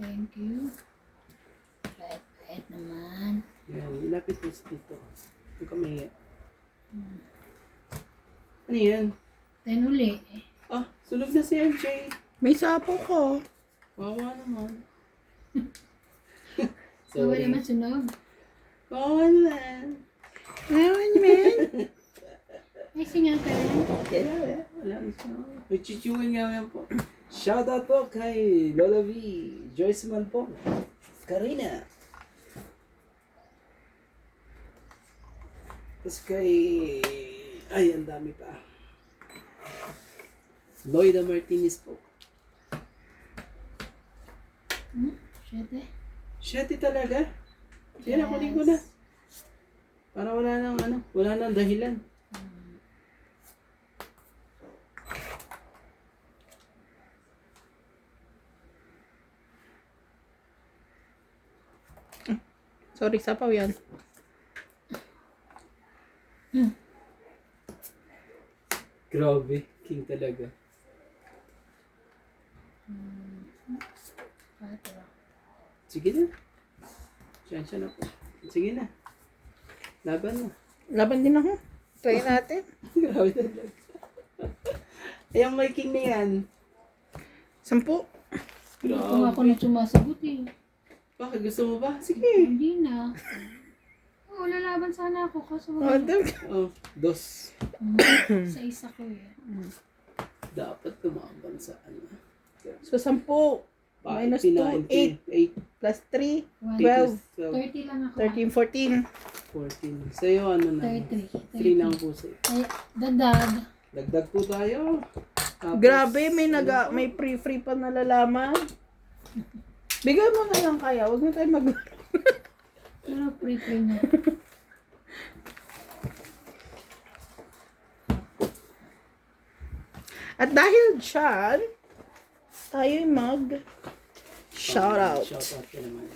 Thank you. Bait naman. Yan, ilapit mo sa dito. Ito kami. Ano yan? 10 uli. Ah, sunog na si MJ. May sapo ko. Wawa naman. So, wala naman sunog. Wawa naman. Ewan man. Ay, singa ka rin. Wala na siya. May chichuin nga yan po. Shoutout po kay Lola V, Joyce Man po, Karina. Tapos kay... Ay, ang dami pa. Lloyda Martinez po. Siyete. Siyete talaga? Sige na, kunin ko na. Para wala nang wala nang dahilan. Sorry, sapaw yan. Grabe, king talaga. 4. Sige na. Siya na po. Sige na. Laban na. Laban din ako. Try natin. Grabe talaga. Ay, ang may king na yan. 10. Hindi ko nga ako nang sumasagot eh. Bakit gusto mo ba? Sige. Hindi na. Oo, lalaban sana ako kaso wala. Oh, dos. Sa isa ko eh. Dapat tumaban sa ano. So, 10. Minus 2, 8. 8. Plus 3, 12. 12. 30 lang ako. 13, 14. 14. Sa'yo ano na? 33. 3 lang po sa'yo. Ay, dadag. Dagdag po tayo. Tapos, Grabe, may free pa nalalaman. Bigay mo na lang kaya. Huwag na tayo Pero pre-pre na. At dahil dyan, tayo'y shoutout. Shoutout ka naman.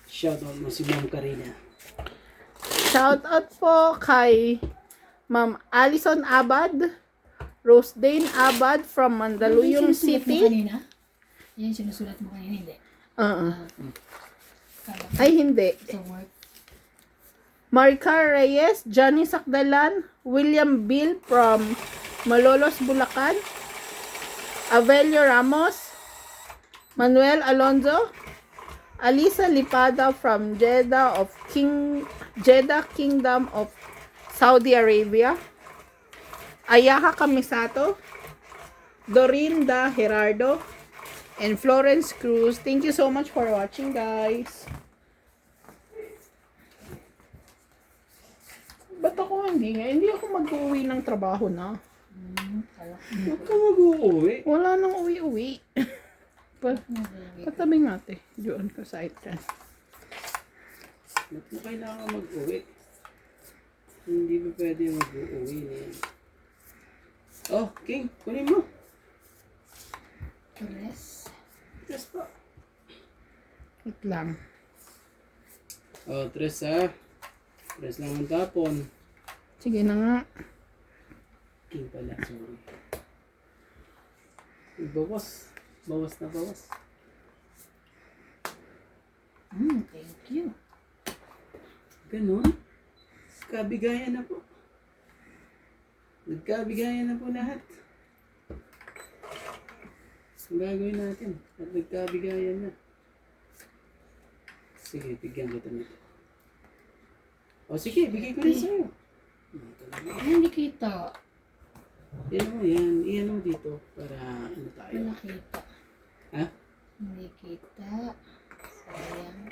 Shoutout mo si Ma'am Karina. Shoutout po kay Ma'am Alison Abad, Rose Dane Abad from Mandaluyong City. Yan sinusulat mo kanina, hindi. Kala ko Ay, hindi. sa work. Marika Reyes, Johnny Sakdalan, William Bill from Malolos, Bulacan, Avelio Ramos, Manuel Alonzo, Alisa Lipada from Jeddah Kingdom of Saudi Arabia, Ayaha Kamisato, Dorinda Gerardo, and Florence Cruz. Thank you so much for watching, guys. Ba't ako hindi nga? Hindi ako mag-uwi ng trabaho na. Huwag ka mag-uuwi. Wala nang uwi-uwi. Patabi natin. Doon ko sa item. Ba't mo kailangan mag-uwi? Hindi ba pwede mag-uuwi na yan? Oh, King, kunin mo. Tres. Tres pa. Wait lang. Oh, tres ha. Tres lang ang tapon. Sige na nga. King pala, sorry. Bawas. Bawas na bawas. Thank you. Ganon. Kabigayan na po. Nagkabigayan na po lahat. Ang gagawin natin. At nagkabigayan na. Sige, bigyan kita nito. O sige, bigay ko rin sa'yo. Ay, hindi kita. Yan mo yan. Iyan mo dito para ano tayo. Wala kita. Ha? Hindi kita. Sayang.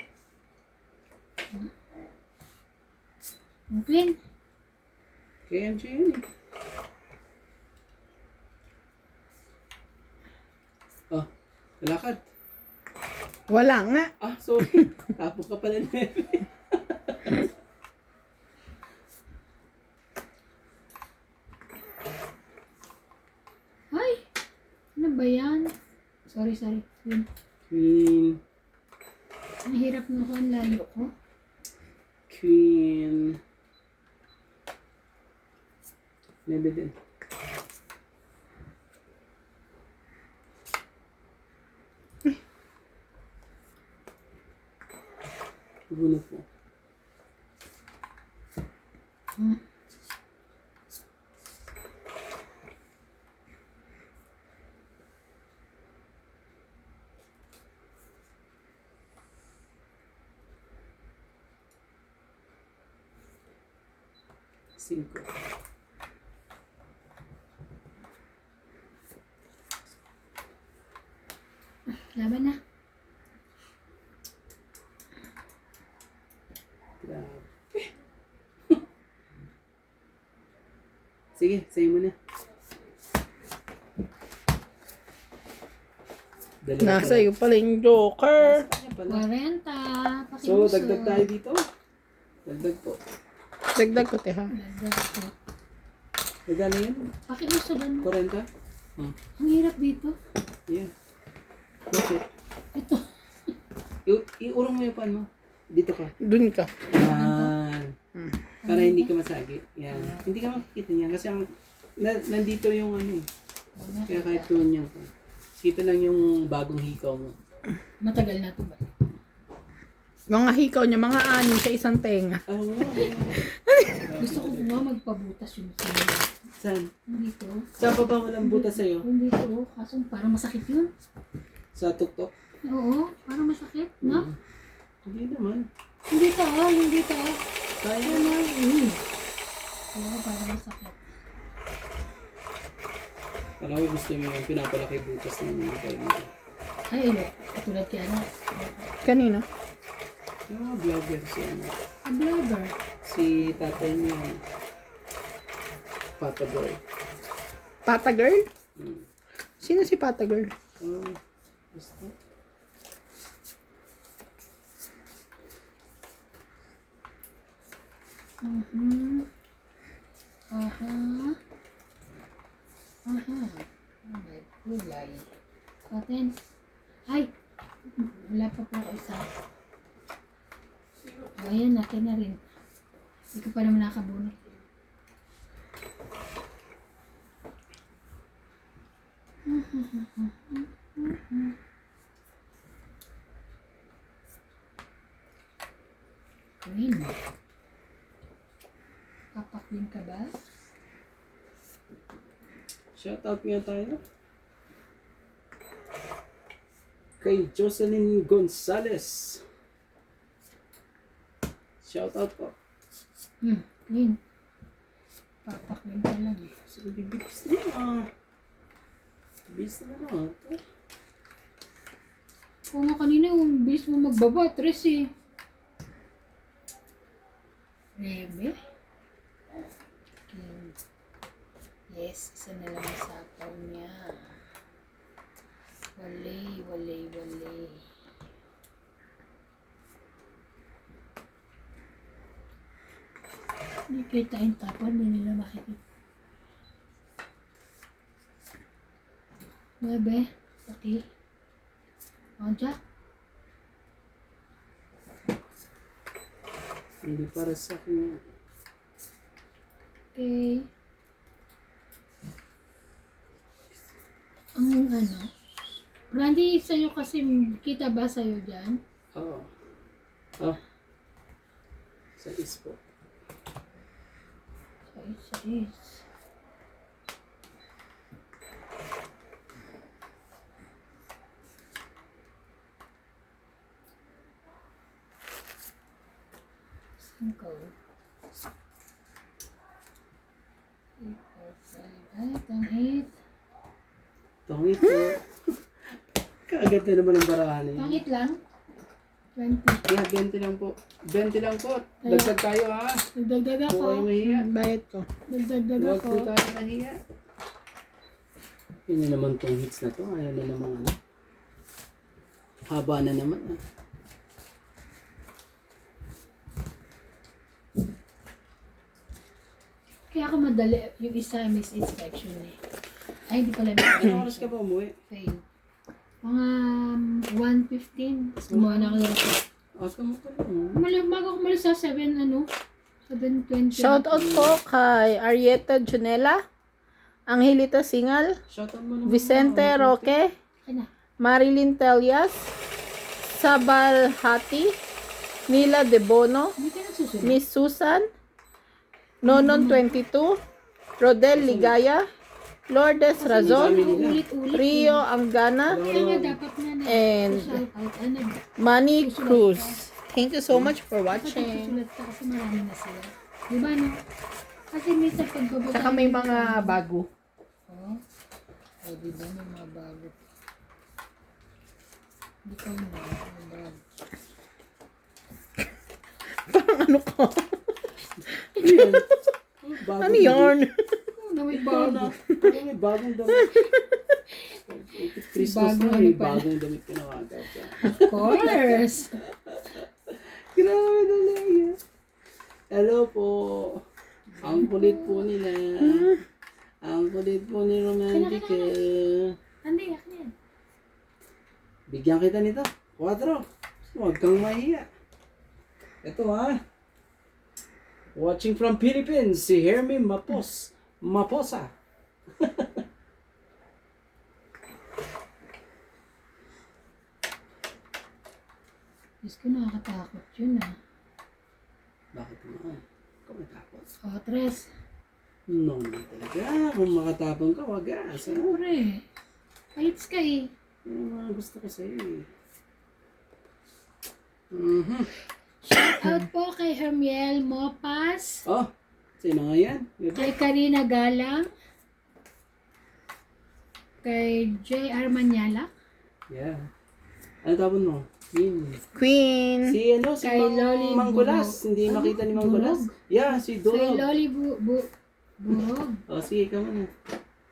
Open. KMJ yun eh. Oh, lalakad. Wala nga. Ah, sorry. Tapo ka pala na. Ay! Ano ba yan? Sorry. Yun. Queen. Mahirap na ko ang lalo ko. Queen. Maybe din. Bunot mo. Cinco. Laban na. Grabe. Sige, sa'yo mo na. Dalawa Nasa pala. iyo pala yung joker. Kanya pala. 40. So, Pakiuso. dagdag tayo dito. Dagdag po. Dagdag ko, teha. Dagdag po. Magkano yun? Pakiuso doon. 40? Hmm. Ang hirap dito. Yeah. Bakit? Ito. Iurong mo yung pan mo. Dito ka. Dun ka. Yan. Para hindi ka masagi. Yan. Hindi ka makikita niyan. Kasi ang, nandito yung ano eh. Kaya kahit doon yan. Kita lang yung bagong hikaw mo. Matagal na ito ba? Mga hikaw niya, mga anim sa isang tenga. Oo. Gusto ko nga magpabutas yung sila. Saan? Dito. Saan pa ba walang butas sa'yo? Yung dito. Kaso parang masakit yun. Sa tuktok? Oo. Parang masakit. No? Hindi naman. Yung dito ah. Yung dito ah. Kaya Ano? Oo. Parang masakit. Alam mo, gusto mo yung pinapalaki butas ng mga kayo mo. Ay, ano? Katulad kay ano? Kanino? Yung mga vlogger siya. A blogger. Si tatay niya. Papa Boy. Pata girl? Hmm. Sino si Pata girl? Basta. Aha. Aha. Oh my gulay. Katen. Ay! Wala pa po ako isa. O, ayan, natin na rin. Hindi ko pa naman nakabunot. Queen. Papakwin ka ba? Shoutout nga tayo. Kay Jocelyn Gonzalez. Shoutout po. Queen. Papakwin ka lang. So, bibigis na. Bibigis na naman. Kung nga kanina, yung bilis mo magbaba, tres eh. Rebe? Okay. Yes, isa na lang ang sapaw niya. Walay, walay, walay. Hindi kita yung tapon, hindi nila makikita. Rebe? Okay. Ang Jack? Hindi para sa akin. Okay. Ang ano? Randy, sa'yo kasi kita ba sa'yo dyan? Oo. Oh. Sa ispo. Sais. Cinco. 3, 4, 5. Ay, tangit. Tongit po. Kaagad na naman ang barahan eh. Tangit lang. 20. Yeah, 20 lang po. 20 lang po. Dagdag tayo ha. Nagdagdag Huwag kayo ako. mahiya. Bayad ko. Nagdagdag Huwag ako. po tayo mahiya. Yun na naman tong hits na to. Ayaw na naman ano. Haba na naman ah. Kaya ako madali yung isa miss inspection eh. Ay, hindi pala miss Anong oras ka inspection. pa umuwi? Fail. Mga 1:15. Gumawa na ako ng report. Asa mo pa lang. Bago ako umalis sa 7, ano? 7:20. Shoutout po kay Arieta Junela, Angelita Singal, Shoutout mo naman. Vicente Roque, Ay na. Marilyn Telias, Sabal Hati, Nila De Bono, Hindi ka nagsusunod. Miss Susan, Nonon 22, Rodel Ligaya, Lourdes Razon, Ulit-ulit. Rio Angana, Kaya nga dapat na and shout out. Ano, Manny Cruz. Thank you so much for dapat watching. nagsusulat ka kasi marami na sila. Di ba no? Kasi minsan pagbabasa. Saka may mga bago. Oh, oh di ba may mga bago. Hindi ko na. May bago. Parang ano ko? Yun. Bago Ano yarn? Oh, na may bago. May bagong damit. Christmas Bagong na, ano may pala. bagong damit ka na agad. Of course. Grabe talaga. Hello po. Ang kulit po nila. Ang kulit po ni Romantica. Hindi, akin yan. Bigyan kita nito. 4. Huwag kang mahiya. Ito ha. Watching from Philippines, si Hermie Maposa. Diyos ko, nakakatakot yun ah. Bakit naman? Ikaw matakot. Oh, Tres. No, naman talaga. Kung makatapang ka, wag ah. Siyempre. Fights ka eh. Yung mga gusto ko sa'yo eh. Mhm. Shout out po kay Hermiel Mopas. Oh, sino nga yan? Kay Karina Galang. Kay J.R. Manyala. Yeah. Ano tapon mo? Yun. Queen. Si ano, si Kay Loli Manggulas. Burog. Hindi makita ni Manggulas. Burog. Yeah, si Kay Durog. Loli Burog. Oh, sige ka muna.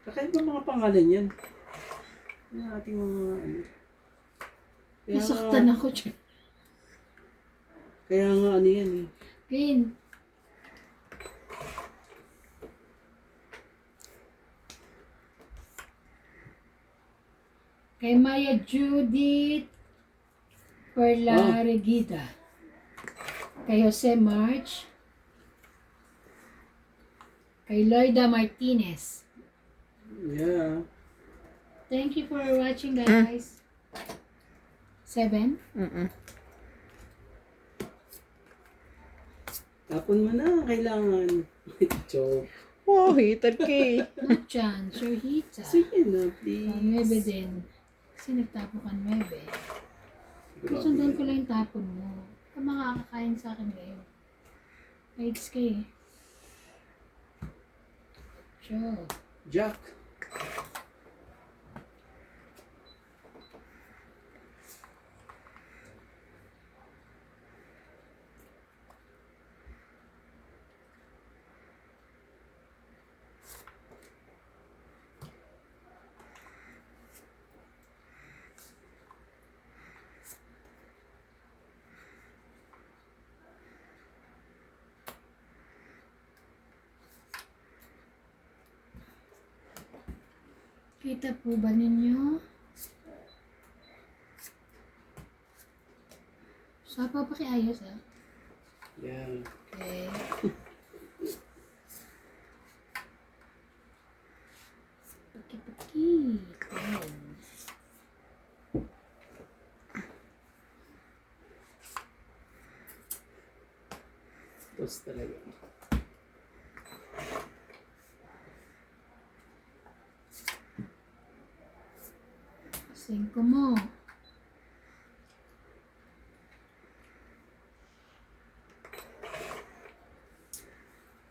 Kakaiba mga pangalan yan. Yung ating mga ano. Kaya Nasaktan ako dyan. Kaya nga ano yan eh. Green. Kay Maya Judith Perla Regida. Kay Jose March. Kay Loida Martinez. Yeah. Thank you for watching, guys. 7. Mm-mm. Tapon mo na, kailangan. Joke. Wow, hated ka. Not Chan, Sir Hita. Sige na, 9 please. din. Kasi nagtapo ka 9. Susundan ko lang yung tapon mo. Ka makakakain sa akin ngayon. Lights ka eh. Sure. Jack. Kita po ba ninyo? So, papakiayos ah. Yeah. Okay. Paki-paki. Ayan. Tapos talaga. Singko mo.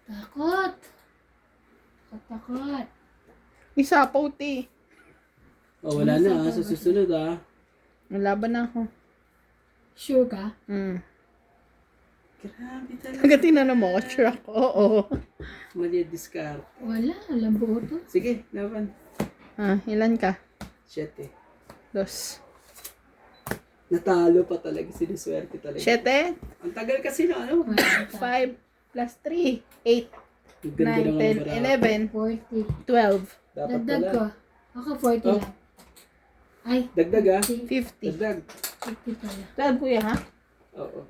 Takot. Takot. Isa pa uti. Oh, wala na ah. Sa susunod ah. Nalaban na ako. Sure ka? Grabe talaga. Agad tinanong mo, sure ako. Oo. Mali ang discard. Wala. Alam buo to. Sige, laban. Ilan ka? 7. 2. Natalo pa talaga. Sinuswerte talaga. 7, Ang tagal kasi na ano. 5 plus 3, 8, Ang ganda 9, ng 10, 11, 40. 12, Dapat Dagdag pala. ko. Ako 40 Oh. lang. Ay. Dagdag ah. 50. Dagdag. 50 pala. 12 kuya ha? Oo.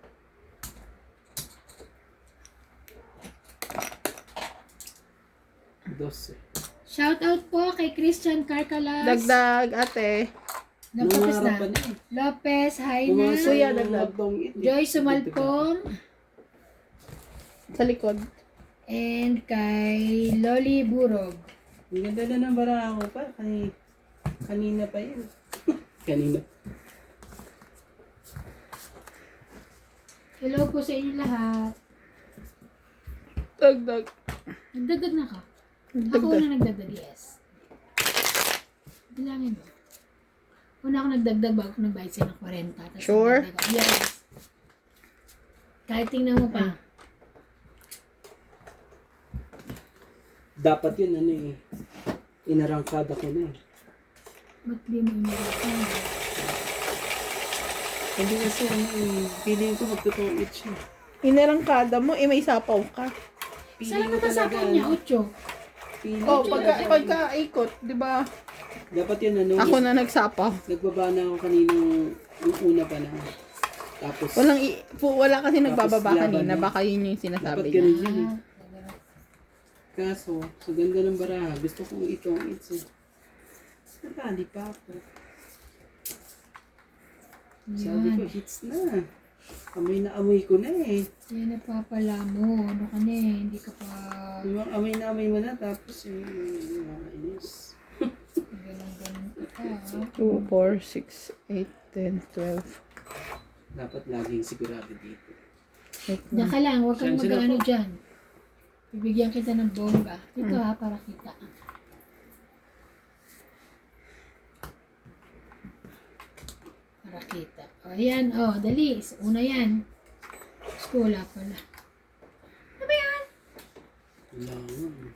Dos. Shout out po kay Christian Carcalas. Dagdag ate. Nagtapos na. Nangarap pa na eh. Lopez, Haina, Pumasok Kuya, yung dagdag. magdong it, eh. Joy Sumalpong, Sa likod. and kay Loli Burog. Ang ganda na ng baraha ko pa. Kanina pa yun. Kanina. Hello po sa inyo lahat. Dagdag. Nagdagdag na ka? Ako Dagdag. na nagdagdag, yes. Bilangin mo. Una ako nagdagdag bago ako nagbayad sa'yo ng 40. Tapos Sure? nagdagdag ako. Yes. Kahit tingnan mo pa. Dapat yun ano eh. Inarangkada ko na eh. Ba't di mo inarangkada? Hindi kasi ano eh. Feeling ko magtutungit siya. Inarangkada mo, may sapaw ka. Saan Feeling ko naman sa talaga, niya? ano, 8. feeling Oh, ko pagka ikot, di ba? dapat yun ano. Ako na nagsapaw. Nagbaba na ako kaninang yung una pa na. Tapos, Wala kasi nagbababa laban kanina. na. Baka yun yung dapat sinasabi niya. ganun yun eh. Kaso, sa ganda ng baraha, gusto kong itong it's eh. Nakali pa ako. Sabi ko, hits na. Amoy na amoy ko na eh. Yan napapala mo. Ano ka na eh. Hindi ka pa Yung amoy na amoy mo na, tapos yung nakainis. ganun ka pa. 2, 4, 6, 8, 10, 12. Dapat laging sigurado dito. Diyan ka lang. Huwag kang Saan sila mag-ano po? dyan. Bibigyan kita ng bongga. Dito ha, para kita. Para kita. O, yan. O, dali. Una yan. Skola pala. Ano ba yan? Wala nga.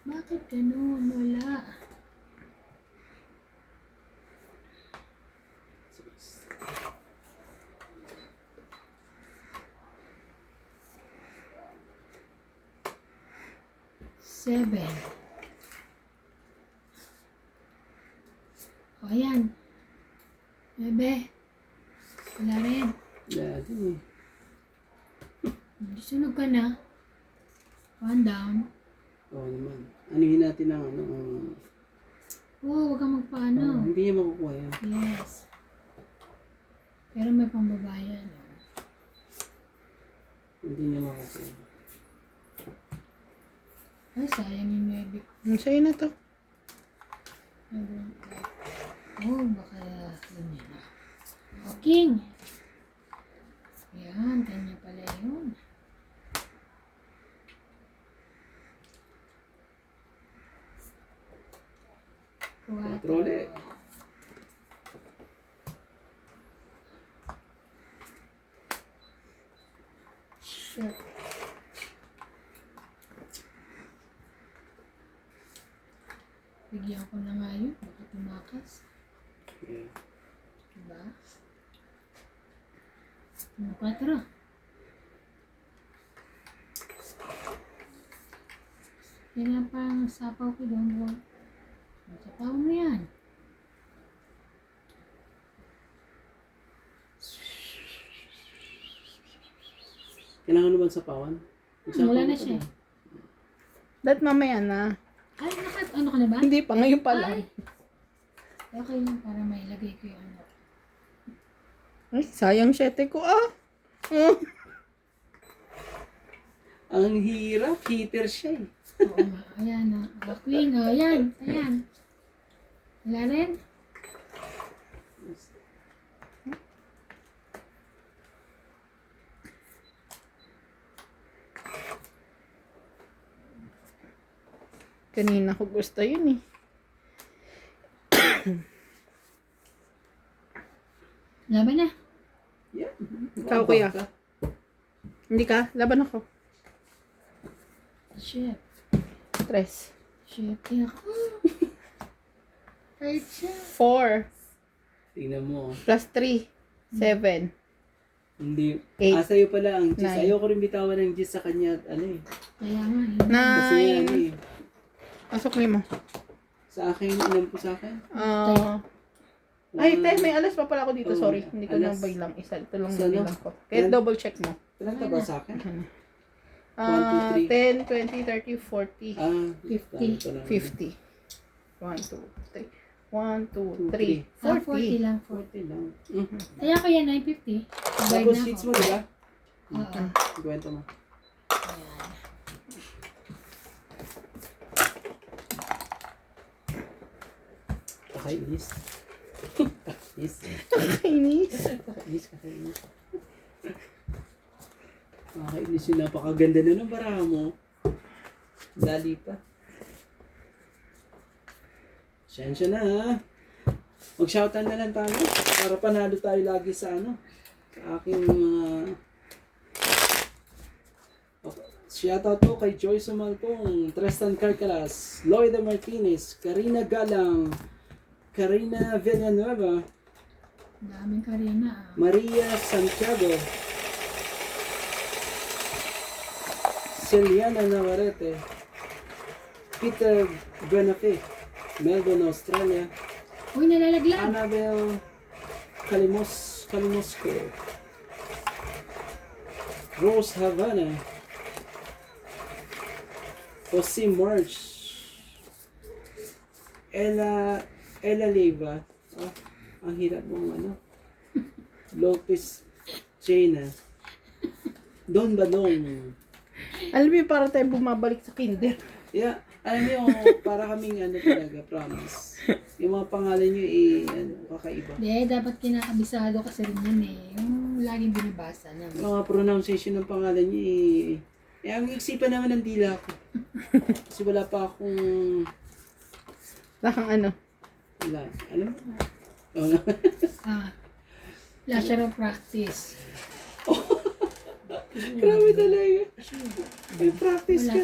Bakit ganun? Wala. Seven. O, ayan. Bebe. Wala rin. Wala din eh. Sunog ka na. One down. Oo naman. Anuhin natin ang ano. Oo, huwag kang magpaano. Hindi niya makukuha yan. Yes. Pero may pambabayan. Hindi niya makukuha. Ay, sayang yung maybe. Sa'yo na to. Oh, baka yun yun. O, King. Yan, kanya pala yun. Kontrole. Sure. Bigyan ko na nga yun. Baka tumakas. Yeah. Diba? 4. Yan lang parang sapaw ko doon. Sapaw mo yan. Kailangan mo ba sa pawan? Wala na siya. That mamaya na. Ay, ano ka na ba? Hindi pa, ngayon pa lang. Ay. Okay lang para may lagay ko yung ano. Ay, sayang 7 ko. Oh. Ang hirap. Heater siya eh. Oo nga. Ayan na. Queen. O, ayan. Ayan. Wala rin? Kanina ko gusto yun eh. Laban na. Yeah. Ikaw, Wabak kuya. ka. Hindi ka? Laban ako. Chef. 3. Chef. Kaya ako. Kahit siya. 4 Tingnan mo. plus 3. 7. Hindi. Eight. Sa'yo pala ang gis. Nine. Ayoko rin bitawan ng gis sa kanya. Ano eh. Kaya nga eh. Kasi ano 9. eh. Pasok mo. Sa akin, alam ko sa akin. Ay, may alas pa pala ako dito. Oh, Sorry. Hindi ko alas. nang bilang. Isa. Ito lang Sa ano? bilang ko. Kaya Yan. double check mo. Talata ba sa akin? 10, 1, 2, 20, 30, 40, 50. 50. 50. 1, 2, 3, 1, 2, 3. 3. 40 40. lang. 40 lang. Mhm. Kaya ko yan, 950. Bayad Tapos na sheets ako. mo, di ba? Oo. Kwento mo. Ayan. Kakainis. Kakainis. Kainis. Kakainis. Kakainis yung napakaganda na ng baraha mo. Dali pa. Sensya na ha. Mag-shoutout na lang tayo para panalo tayo lagi sa ano. Sa aking mga... Shoutout po kay Joyce Umalpong, Tristan Carcalas, Loida Martinez, Karina Galang, Karina Villanueva, Ang daming Karina ah. Maria Santiago, Celiana Navarrete, Peter Benafe, Melbourne, Australia, Uy, nalalaglag. Annabel Kalimosco, Rose Havana, Jose March, Ella Leyva, ang hirap mong ano, Lopez Chena, Don Balong. Alam mo, para tayo bumabalik sa kinder. Yeah, alam niyo, para kaming ano talaga, promise. Yung mga pangalan niyo ano, kakaiba. Hindi, dapat kinakabisado kasi rin yan eh. Yung laging binabasa na. Yung mga pronunciation ng pangalan niyo ang iksipan naman ng dila ko. Kasi wala pa akong, Lakang ano. wala, alam mo? Oh, Lasher of practice. grabe talaga. May practice ka.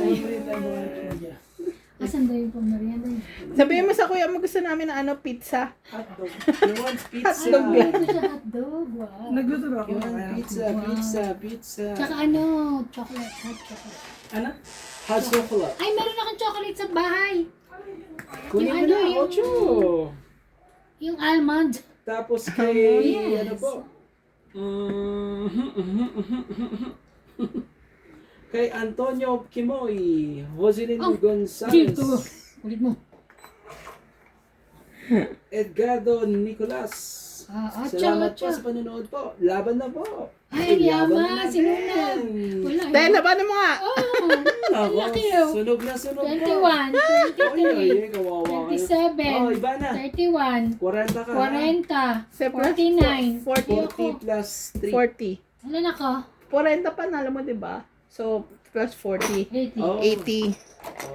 Asan daw yung pamarianda yun? Sabihin mo sa kuya mo, gusto namin ng ano, pizza. Hotdog. You want pizza? Hotdog. Ito siya hotdog. Wow. Nagluto na ako. You want pizza. Tsaka ano, chocolate. Hot chocolate. Ano? Hot chocolate. Ay, meron akong chocolate sa bahay. Kunin mo ano, na, yung- 8. Yung almond. Tapos kay, Yes. ano po? Kay Antonio Kimoy, Joselyn Oh, Gonzalez, Dito. Ulit mo. Edgardo Nicolas. Salamat po Atcha. sa panonood po. Laban na po. Ay, Laban yaman. natin. Sinunan. Wala. Dahil na, paano mo nga? Oh, Ako, laki oh. sunog na sunog po. 21, Oy, 23, kawawa ka. 27, Oh, iba na. 31, 40 ka. 40, Plus 49, 40 plus 3. 40. Ilan ako? 40 pa, alam mo, diba? So, plus 40. 80. Oh. 80.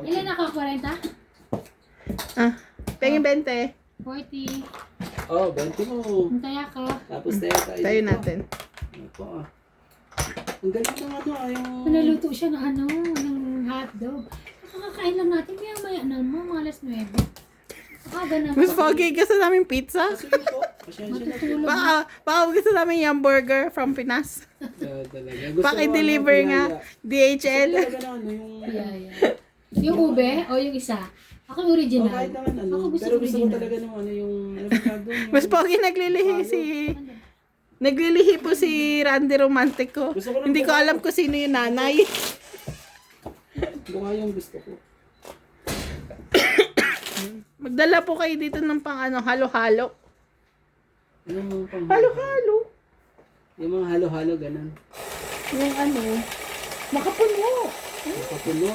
Ilan ako? 40? Ah, pengi 20. 40. Oh, 20 mo. Hintay ako. Tapos tayo Tayo dito. natin. Ano po ah. Ang galing ng ano yung... Naluto siya ng ano, ng hotdog. Nakakain lang natin, maya na mo, mga alas 9. Aga na. Mas pogi gusto namin pizza. Kasi yun po. Pasensya na po. Matutulog. Baka gusto namin yung burger from Pinas. Talaga. Gusto Paki-deliver ko, nga. Gusto DHL. ko talaga na ano yung... Yeah, yeah. Yung ube o yung isa? Ako yung Oh, original. kahit naman ano. Ako gusto Pero gusto ko original. talaga ng ano yung... Ano ba tawag doon? Yung- Mas pogi naglilihi si... Naglilihi po si Randy Romantico. Gusto ko lang Hindi ko po- alam kung sino yung nanay. Bunga yung gusto ko. Magdala po kayo dito ng pang ano, halo-halo. Yung pang... Halo-halo. Yung mga halo-halo, ganun. Yung ano, makapuno. Nakapuno.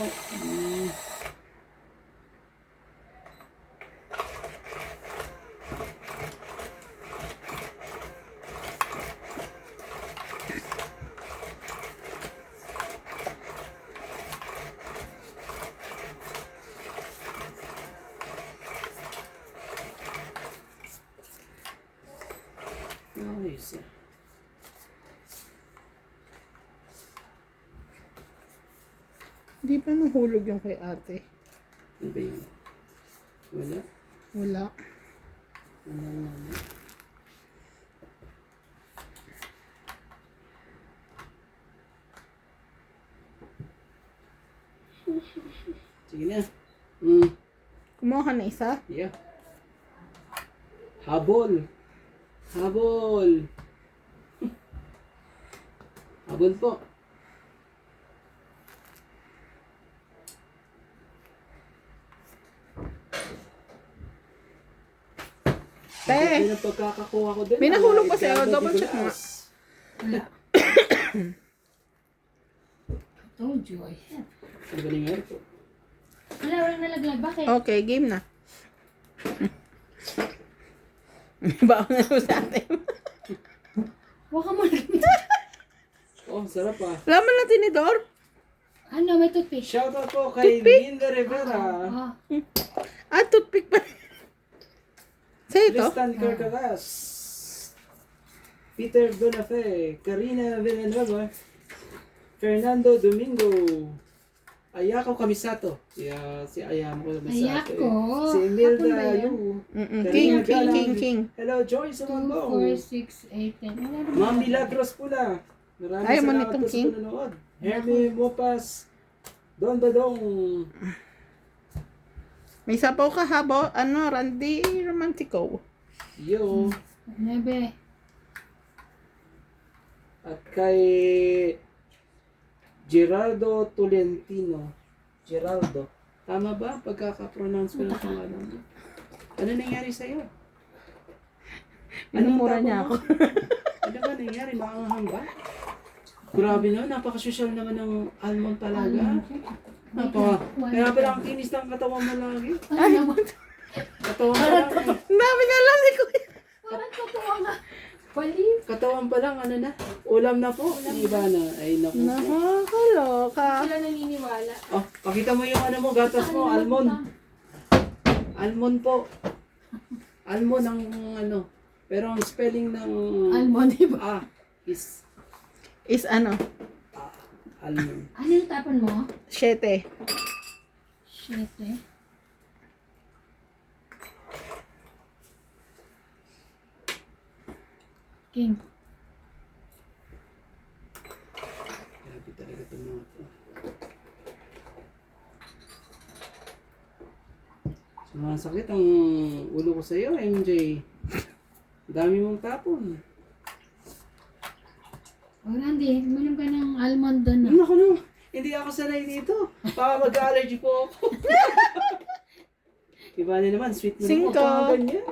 Nice. Hindi pa nahulog yung kay ate. Ano ba yun? Wala? Wala. Wala na. Sige na. Kumuha ka na isa? Yeah. Habol. Habol. Habol po. Te, Hindi na pagkakakuha ko din. may nahulog pa Kaya sa'yo. daw Double di check mo. gulas. Wala. I told you I have. Ang galing nga ito. Wala, walang nalaglag. Bakit? Okay, game na. Baon na po sa atin. Huwag ka muna. Oh, sarap ah. Laman na tinidor. Ano, may toothpick. Shoutout po kay Toothpick? Linda Rivera. Ah, Ah, toothpick pa. Sa ito? Tristan Carcaras. Peter Bonafe. Karina Villanueva. Fernando Domingo. Ayako Kamisato. Yeah, si Ayamo ko Kamisato. Ayako? Si Imelda Hapon ba yan? Yu. Mm-mm. Karina King, Galang. king. Hello, Joyce 2, Amando. 4, 6, 8, 10. Wala naman. Ma'am Milagros Pula. Maraming Ayaw mo salamat nitong po sa king? panonood. Hermie Mopas. Don Badong. May sapaw ka habo. Ano, Randy Romantico. Yo. 9. At kay Geraldo Tolentino. Geraldo. Tama ba? Pagkaka-pronounce ko ng pangalan mo. Ano nangyari sa'yo? Minumura tapo niya mo? ako. Ano ba nangyari? Maanghang ba? Grabe no, napaka-social naman ng almond talaga. Kaya pala ang kinis ng katawan mo lagi. Ano naman? Katawan pa lang. Ang dami nga lang ni Kuya. Parang totoo nga. Palim. Katawan pa lang, ano na? Ulam na po. Yung iba na. Ay, naku. Nakakaloka. Sila naniniwala. Oh, pakita mo yung ano mo, gatas mo, almond. Almond po. Almond ang ano. Pero ang spelling ng Almond, di ba? is Is ano? almond. Ano yung tapon mo? 7. 7. King. Grabe talaga itong mga to. Sumasakit ang ulo ko sa'yo, MJ. Dami mong tapon. O Randy, uminom ka ng almond doon na. Naku no, hindi ako sanay dito. Baka mag-allergy po ako. Iba na naman, sweet mo naman. 5. Baka ganyan.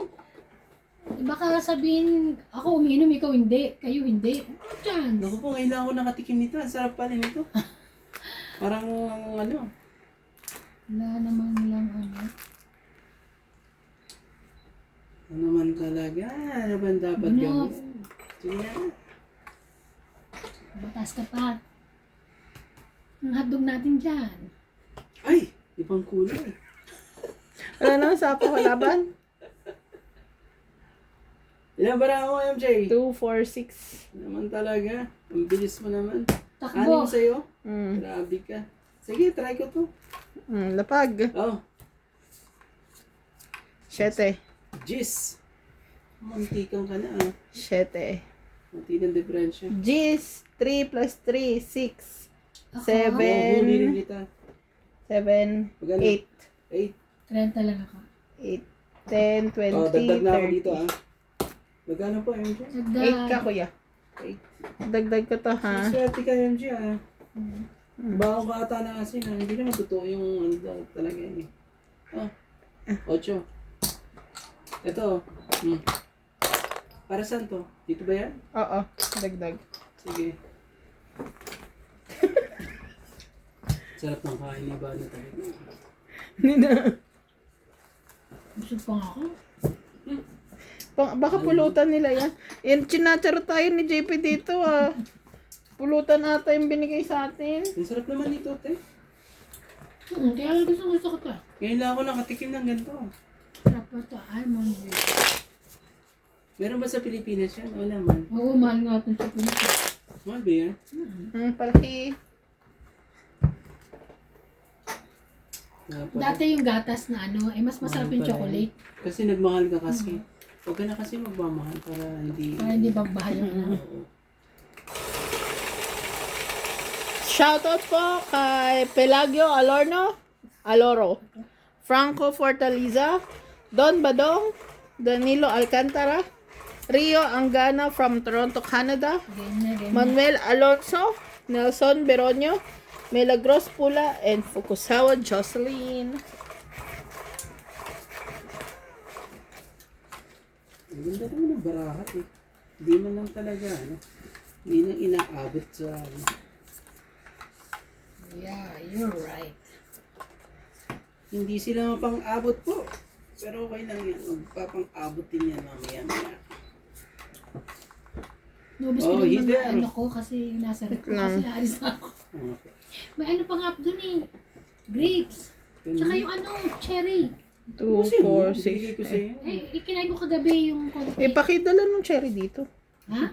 Baka sabihin, ako uminom, ikaw hindi. Kayo hindi. Ano chance? Naku po, ngayon lang ako nakatikim nito. Ang sarap pala nito. Parang ano. Wala naman lang ano. Ano naman talaga? Ano ba dapat Ano? gawin? Sige na. Batas ka pa. Ang hotdog natin dyan. Ay! Ibang kulay. Wala naman sapaw ka laban. Ilan ba na ako, MJ? 2, 4, 6. Naman talaga. Ang bilis mo naman. Takbo. Ano sa'yo? Mm. Grabe ka. Sige, try ko to. Lapag. Oh, 7. Jis. Mantikang ka na ah. 7. Mantikang diferensya. Gis. 3 plus 3, 6. Ako? 7. Huli rin kita. 7. Magkano? 8. 8. 30 lang ako. 8. 10, 20, Oh, dagdag na ako 30. dito ah. Magkano po, MJ? 8 ka, kuya. 8. Dagdag ko to, ha? Swerte ka, MJ ah. Bago ka ata na asin ah. Hindi naman totoo yung ano daw talaga eh. Oh. 8. Ito. Para saan to? Dito ba yan? Oo, dagdag. Sige. Sarap ng kain ni Iba na talaga. Busog pa nga ako. Baka pulutan nila yan. Yan, chinacharo tayo ni JP dito, ah. Pulutan ata yung binigay sa atin. Ang sarap naman nito, te. Kaya gusto ko to. Ngayon lang ako nakatikim ng ganito. Sarap pa to. Almond milk. Meron ba sa Pilipinas yan? Wala man. Oo, mahal nga itong sa Pilipinas. Mahal ba yan? Palaki. Dati yung gatas na ano, mas masarap yung chocolate. Kasi nagmahal ka kasi. Huwag ka na kasi magmamahal para hindi... Para hindi bagbahal yung ano. Oo. Shoutout po kay Pelagio Aloro, Franco Fortaliza, Don Badong, Danilo Alcantara, Rio Angana from Toronto, Canada, Ganyan. Manuel Alonso, Nelson Beronio, Milagros Pula, and Fukusawa Jocelyn. Ang ganda naman ng barahat eh. Hindi man lang talaga, ano. Hindi nang inaabot sa, ano. Yeah, you're right. Hindi sila mapang-abot po. Pero okay lang yan. Magpapang-abot din yan mamaya. Nubos ko Oh, ng he's mga there. ano ko kasi nasa rep ko kasi naalis na ako. Okay. May ano pa nga doon eh. Grapes. Tsaka yung ano, cherry. 2, 4, 6. ko sa'yo. Eh, kinain ko kagabi yung konti. Eh, pakidala ng cherry dito. Ha?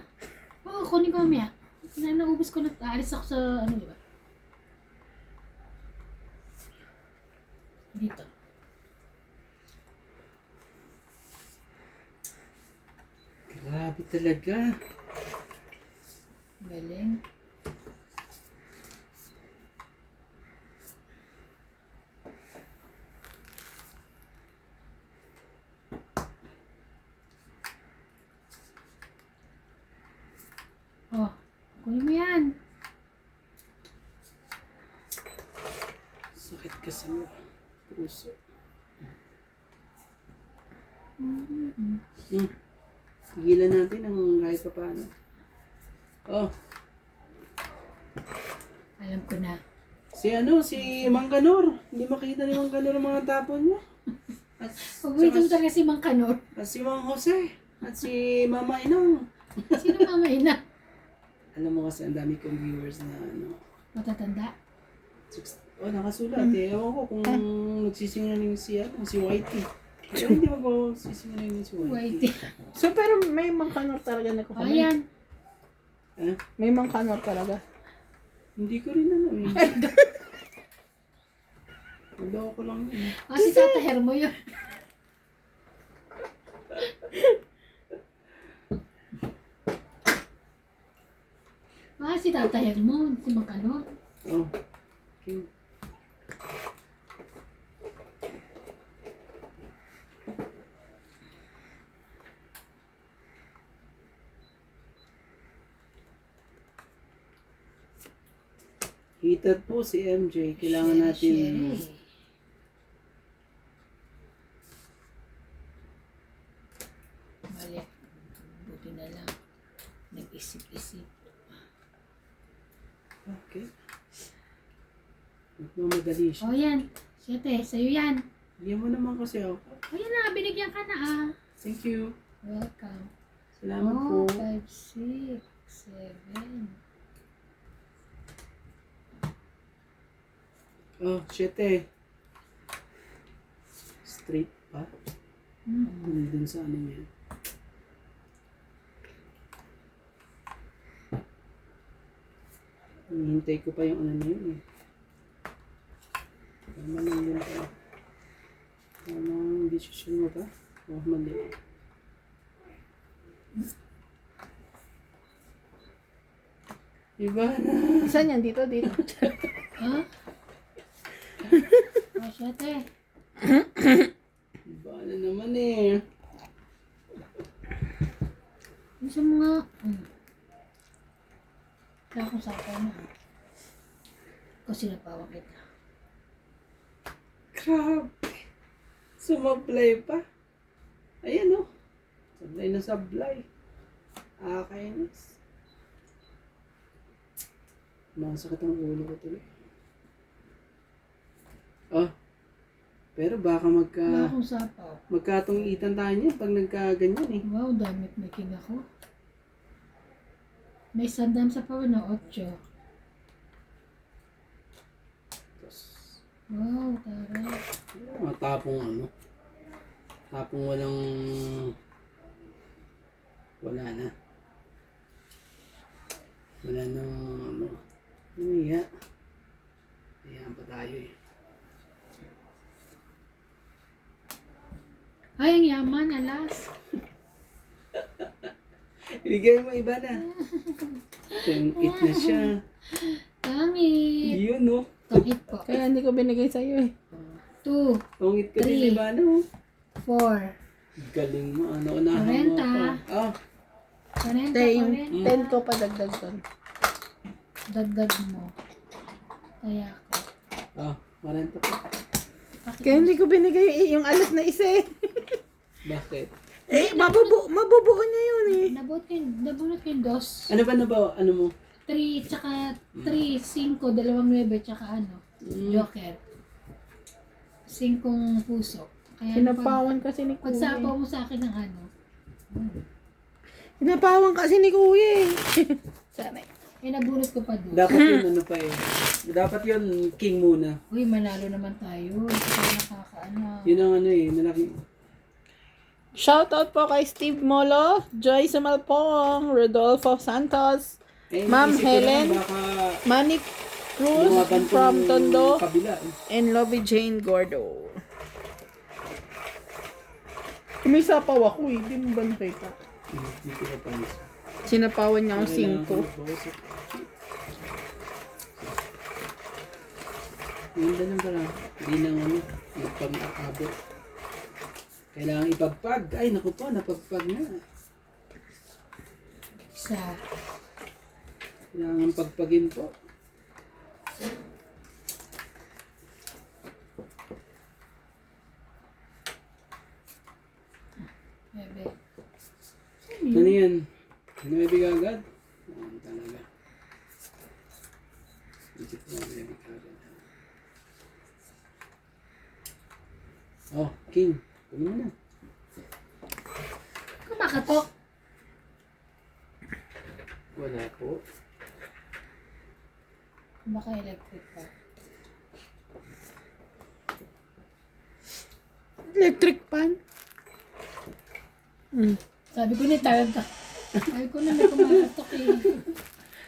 Oo, kunin ko mamaya. Naubos ko na, aalis ako sa ano, di ba? Dito. Grabe talaga. Galing. Oh, kunin mo yan. Sakit kasi mo. Puso. Tigilan natin ang kahit pa paano. Oh, Alam ko na. si Mang Kanor. Hindi makita ni Mang Kanor ang mga tapon niya. At, Paborito talaga si Mang Kanor. at si Mang Jose. At si Mama Inong. Sino mamay na? Alam mo kasi ang dami kong viewers na ano. Matatanda? Oh, nakasulat eh. Ewan ko kung nagsisinungaling si Whitey. Pero hindi magsisinungaling si Whitey. Whitey. So, pero may mangkanor talaga na ko kami. Ayan. May mangkanor talaga. Hindi ko rin alam eh. Nagawa ko lang yun. Si Tata Hermo yun. Si Tata Hermo. Si Mang Kanor. Oh. Okay. Heated po si MJ. Kailangan natin... Mali. Buti na lang. Nag-isip-isip. Okay. Magmamadali siya. Yan. Siyete, sa'yo yan. Bigyan mo naman kasi ako. Yan na, binigyan ka na Thank you. Welcome. Salamat po. 5, 6, 7. Oh, 7. Straight pa. Hindi dun sa ano niya. Hinihintay ko pa yung ano na yun eh. Tama lang yun pa. Tama ang desisyon mo ba? Oh, mali. Iba na. Saan yan? Dito? Dito. Ha? Siyete. Iba na naman eh. Gusto mo nga. Kaya kung sa akin na. Kasi napawa kita. Grabe. Sumablay pa. Ayan o. Sablay na sablay. Akainis. Masakit ang ulo ko tuloy. Oh. Pero baka Wala akong sapaw. magkatungitan tayo niyan pag nagkaganyan eh. Wow, damit making ako. May sandam sa pawan na 8. Tapos, Wow, taray. tapong ano. Tapong walang... Wala na. Wala nang ano. Umiya. Ayan pa tayo eh. Ay, ang yaman, alas. Ibigay mo iba na. Tungit na siya. Tangit. Yun no. Tangit po. Kaya hindi ko binigay sa'yo eh. 2, Tungit ka din iba no. 4, Galing mo. Ano, unahan mo 40. ako. Ah, 40, Tay, yung 40. 10 ko pa dagdag doon. Dagdag mo. Kaya ako. ah, 40 pa. Kaya hindi ko binigay yung alas na isa eh. Bakit? Mabubuo niya yun eh. Nabunot ko yung dos. Ano ba na ba? Ano mo? 3, tsaka 3, 5, 2, 9, tsaka ano, joker. 5 puso. Kaya Pinapawan kasi ni pag Kuya. sapaw mo sa akin ng ano, Pinapawan kasi ni Kuya eh. Sana eh. nabunot ko pa doon. Dapat yun ano pa eh. Dapat yun king muna. Uy, manalo naman tayo. Kaya nakakaano. Yun ang ano eh. Malaki. Shoutout po kay Steve Molo, Joy Sumalpong, Rodolfo Santos, Eh, Ma'am naisip ko Helen, naman baka Manny Cruz lumaban tong from Tondo, kabila eh. and Lovey Jane Gordo. Kumisapaw ako eh, di mo ba nakita? Hindi ko na panis. Sinapawan niya ang 5. Ganda lang pala. Hindi lang ano. Pag-akabot. Kailangan ipagpag. Ay, naku po. Napagpag na. Isa. Kailangan pagpagin po. Bebe. Ano yan? Nuebe agad? Oo, talaga. Isip ko nuebe agad. Oh, king. Kunin mo na. Kumakatok. Wala po. Baka electric pa. Electric pan. Sabi ko na talaga. Sabi ko na may kumakatok eh.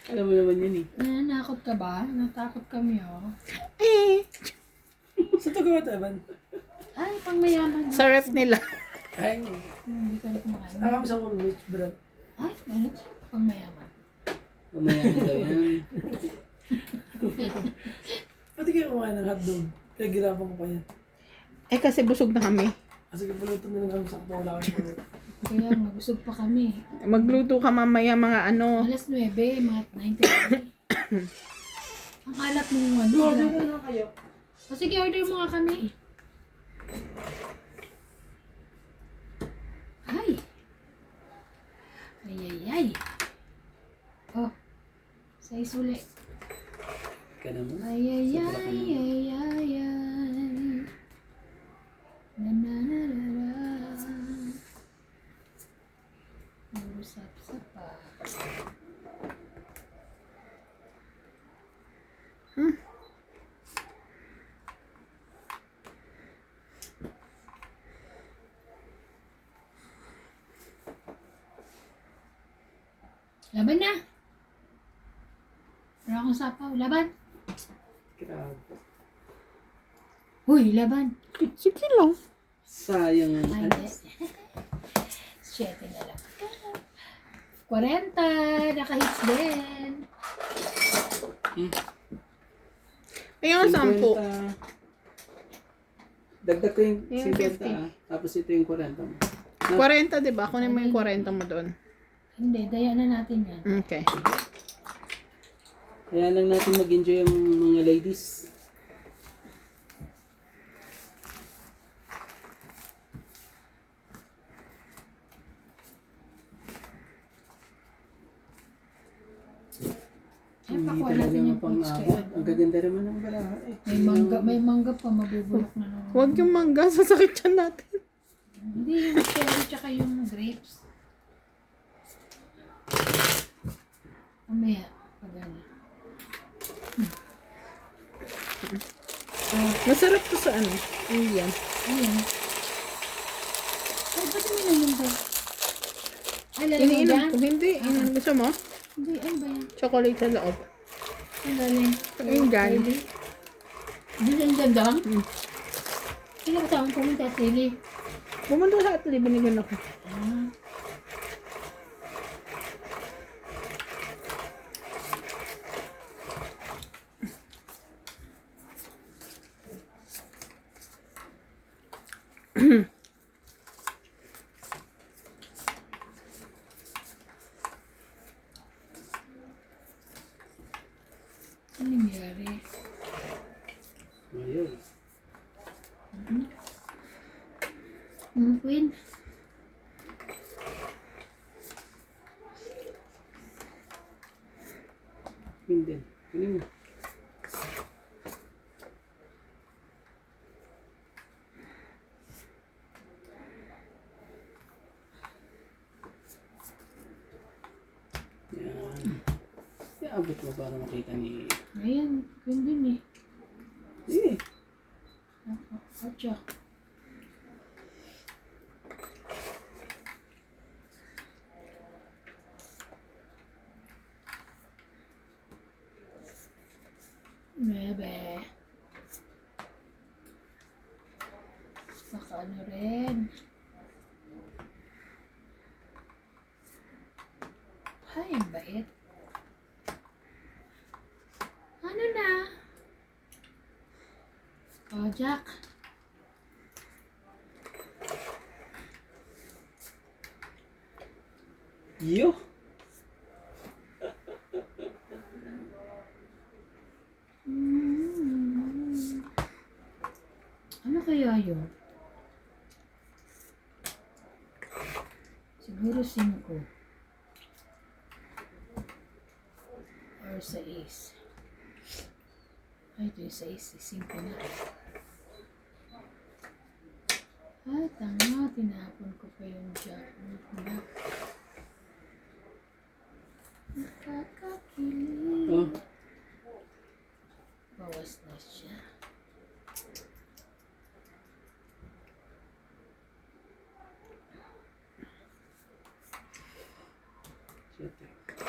Alam mo naman yun eh. Nananakot ka ba? Natakot kami oh. Eh, Saan ito gawa taban? Ay, pang mayaman. sa ref nila. Ay, Hindi ka na kumakain. nakakam sa kong rich bro. Ay, ano? Pang mayaman. Mamaya na daw yan. Pati kayo kumain ng hotdog. Kaya girapan ko pa yan. Eh kasi busog na kami. Kasi pulutan na lang kami sa wala kami pulutan. Kaya magusog pa kami. Magluto ka mamaya mga ano. Alas 9, mga 9:30. Ang alat mo ano. Order na lang kayo. O sige, order mo nga kami. Ay! Ay, ay, ay. Oh, sa isuli. Ka naman. Ay, ay, Sobra ay, ka naman. ay, ay, ay. Na, na, na, na, na. Usap-sap pa. Laban na! Wala akong sapaw. Laban! Grabe. Uy, laban! Sige lang. Sayang. Ay, hindi. 7 na lang. 40! Nakahits din! Ayun, 10. 50. Dagdag ko yung Yung 50 50. Tapos ito yung 40 mo. 40 diba? Kunin mo yung 40 mo doon. Hindi, daya na natin yan. Okay. Kaya lang natin mag-enjoy yung mga ladies. Ay, Hindi pakuha talaga natin yung fruits mapang-abot. kaya. Ang gaganda naman ng balaha. Eh. May mangga pa, mabubulok na naman. Huwag yung mangga, sasakit yan natin. Hindi, yung cherry tsaka yung grapes. Mamaya, pag ano. Masarap to sa ano. Indian. Ayan. Ay, ba't may naman ba? Ay, lalagyan mo Iniinom dyan? ko. Hindi. Iniinom. Gusto mo? Hindi, ano ba yan? Chocolate sa loob. Ang galing. Ayun dyan. Dyan dyan. Sino kasama pumunta at Lily? Pumunta sa atli, binigyan ako. Ah. Ano nangyari? Ayun. Queen? Kunin din. Kunin mo. Yan. Iabot mo para makita ni... Ayan, yun din eh. Eh, Atcha. Bebe. Saka ano rin. Ay, ang bait. Ano na? Oh, Jack. yo! Ano kaya yun? Siguro 5. Or 6. Ay, ito yung 6. 5 na. Ah, tanga. Tinapon ko pa yung jack. Nakakakilig. Oh, Bawas na siya. shit.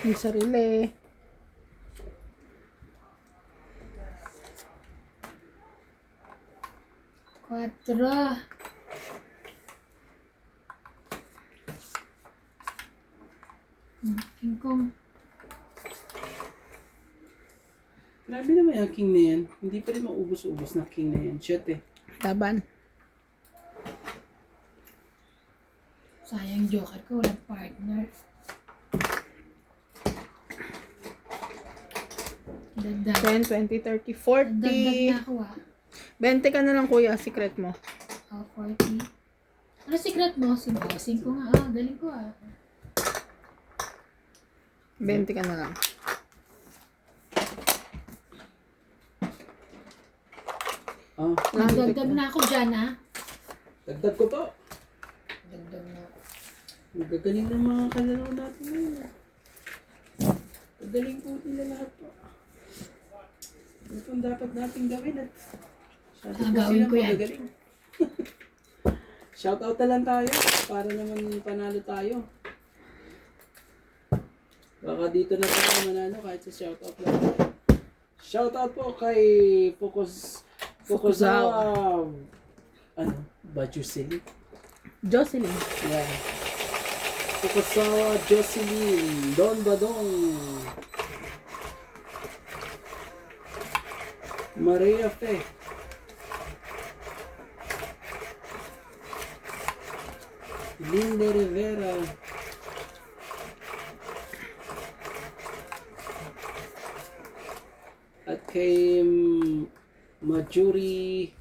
Yung sarili. Quatro. King Kong. Grabe naman yung king na yan. Hindi pa rin maubos-ubos na king na yan. Shit eh. Laban. Sayang joker ko, walang partner. Dagdag. 10, 20, 30, Dagdag 40. na ako 20 ka na lang kuya, secret mo. Oh, 40. Ano secret mo? 5 nga. Ah, galing ko 20 ka na lang. Ah, Dagdag na ako dyan, ha? dagdag ko to. Dagdag na ako. Gagaling ng mga kalaro natin ngayon. Gagaling po nila lahat po. Ito ang dapat natin gawin at Gagawin ko yan. magagaling. Shoutout na lang tayo para naman panalo tayo. Baka dito na tayo manalo kahit sa shoutout lang tayo. Shoutout po kay Fukuzawa. Ano? Bajusili? Jocelyn. Yeah. Fukuzawa Jocelyn. Don Badong. Maria Fe. Linda Rivera. At kay Majuri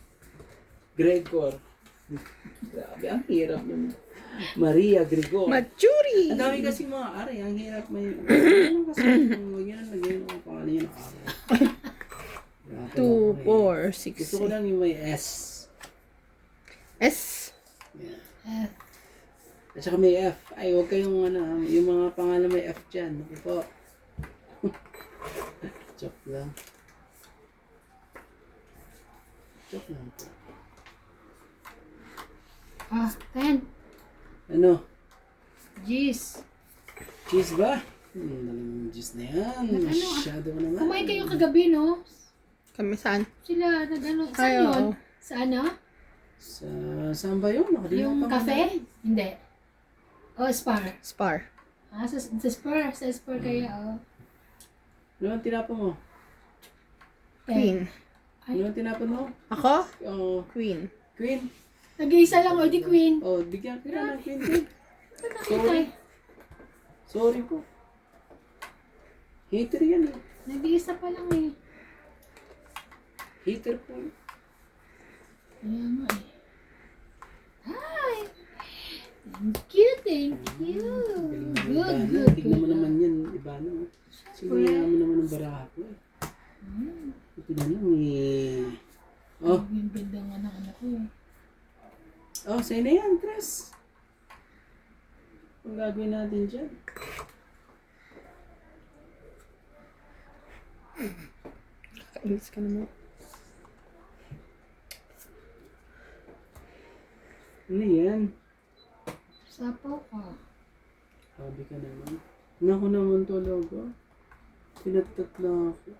Gregor. Grabe, ang hirap nun. Maria Gregor. Matsuri! Ang dami kasi mga ari, ang hirap may... Ano kasi, huwag yan ang lagyan ng pangalan yun, ari. 2, 4, 6, Gusto ko lang yung may S. S. Yeah. At saka may F. Ay, huwag kayong ano, yung mga pangalan may F dyan. Ako po. Joke lang. Joke lang po. Ah, 10. Ano? Jeez. Cheese ba? Dalang cheese na yan. Ano? Masyado ko naman. Kumain kayo kagabi, no? Kami saan? Sila nag-ano. Ay, Saan yun? oo. Sa ano? Saan ba yun? Nakalimutan Yung ko cafe? na. Hindi. Oh, Spar. Spar. Ah, sa Spar. Sa Spar kayo, oh. Ano ang tinapon mo? Queen. Ano ang tinapon mo? Ako? Oh, Queen. Queen. Nag-iisa lang, oh, di Queen. Oh, bigyan kita ng Queen din. Ito nakita eh. Sorry po. Hater yan eh. Nag-iisa pa lang eh. Hater po. Kaya nga eh. Hi! Thank you, thank you. Good, good, Tignan mo good. naman yan. Iba na. Sige, mo naman ang ng barako eh. Hmm. Ito na lang eh. Oh, Yung ganda nga ng anak ko eh. oh, sa'yo na yan, Tres. Ang gagawin natin dyan. Kainis ka naman. Ano yan? Sapaw ka. Sabi ka naman. Naku naman talaga. Tinatat na ako.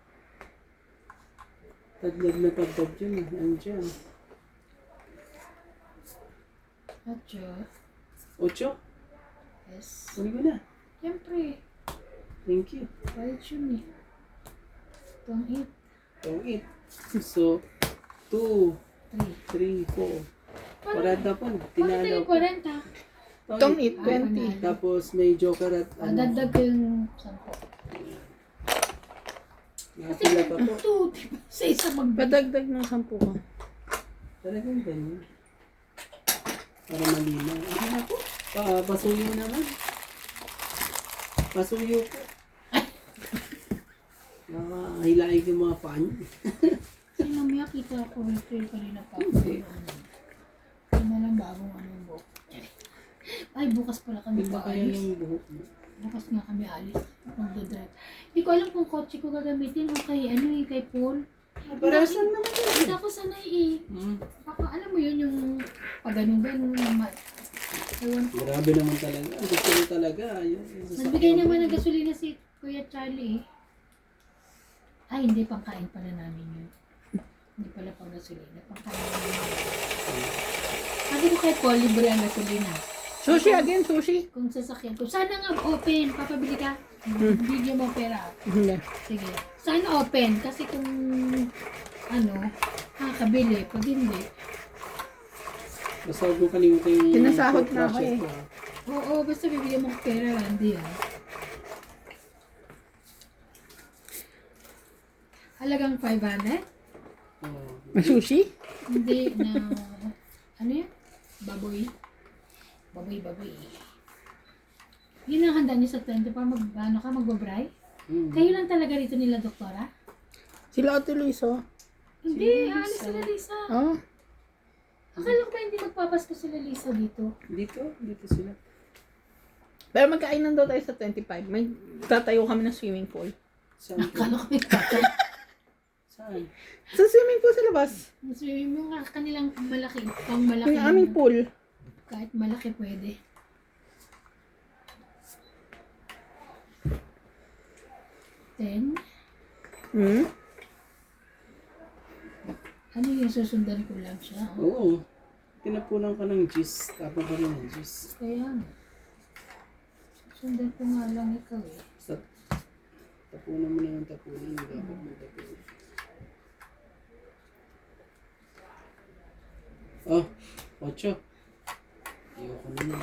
Tadlad na tadlad yun ah. Andiyan. Atyo. 8? Yes. Kunin ko na. Siyempre. Thank you. Bayad yun eh. Ito ang 8. Itong 8. So, 2, 3. 3, 4. Paano? 40 po. Bakit Tinalo tayo ko. 40? Itong eight. 820. Tapos may joker at Ah, dagdag ko yung 10. Kasi Nakapila pa po. 2, diba? Sa isa magbalik. Padagdag ng 10 ko. Talagang ganyan. Para malinaw. Ano po? Pasuyo naman. Pasuyo po. Nakahilaig yung mga panyo. Kasi mamaya kita ako retail kanina pa ako. Kaya na lang bagong anong buhok. Ay, bukas pala kami Iba kaya paalis. yung buhok mo. Bukas nga kami alis. Magdadrive. Hindi ko alam kung kotse ko gagamitin o kay, kay Paul. Parasan naman yun. Hindi ako sanay eh. Baka alam mo yun yung pag ganun-ganun. Ewan ko. Grabe naman talaga. Ang gusto mo talaga. Yung sasakyan Nagbigay mo. naman ng gasolina si Kuya Charlie eh. Ay, hindi, pangkain pala namin yun. Hindi pala pang gasolina. Pangkain namin. Kasi ko kay Paul, libre ang gasolina. Sushi again, sushi. Kung sasakyan ko. Sana nga open. Papabili ka. Bigyan mo pera. Hindi. Sige. Sana open. Kasi kung kabili. Pag hindi. Basta huwag mo kalimutan yung Pinasahod na ako project eh. ko, ah. Oo, basta bibigyan mo pera. Hindi Halagang 500? Oo. Sushi? Hindi na, ano yun? Baboy. Baboy. Yun ang handa niyo sa 20 pa magbabray? Kayo lang talaga rito nila, doktora? Sila Ate Luiso. Hindi, alis sila Lisa. Oh. Akala ko ba hindi magpapasko sila Lisa dito? Dito sila. Pero magkainan daw tayo sa 25. May tatayo kami ng swimming pool. Saan po? Akala ko may kaka. Saan? Sa swimming pool sa labas. Yung kanilang malaki, pang malaki. Yung aming pool. Kahit malaki pwede. Then, Hmm? ano yung susundan ko lang siya? Oo. Tinapunan ka ng juice. Tapos ka rin ng juice. Kaya nga. Susundan ko nga lang ikaw eh. Basta tapunan mo na yung tapunan. Dapat mo tapunan. Oh, 8. Ayoko na yun.